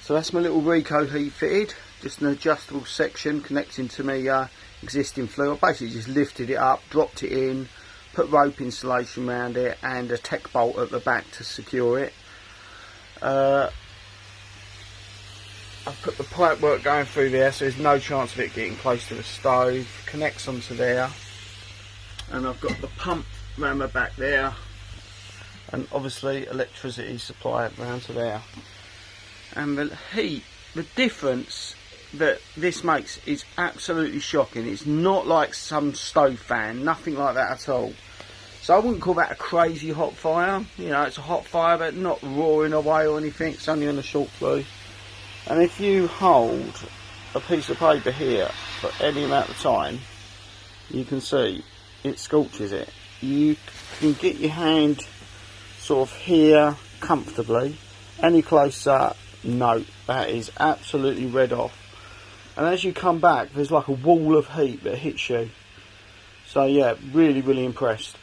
So that's my little Recoheat fitted, just an adjustable section connecting to my existing flue. I basically just lifted it up, dropped it in, put rope insulation around it and a tech bolt at the back to secure it. I've put the pipe work going through there, so there's no chance of it getting close to the stove. Connects onto there, and I've got the pump around the back there, and obviously electricity supply around to there. And the heat, the difference that this makes is absolutely shocking. It's not like some stove fan, nothing like that at all. So I wouldn't call that a crazy hot fire. You know, it's a hot fire, but not roaring away or anything. It's only on a short flue. And if you hold a piece of paper here for any amount of time, you can see it scorches it. You can get your hand sort of here comfortably. Any closer, no, that is absolutely red off. And as you come back, there's like a wall of heat that hits you. So yeah, really, really impressed.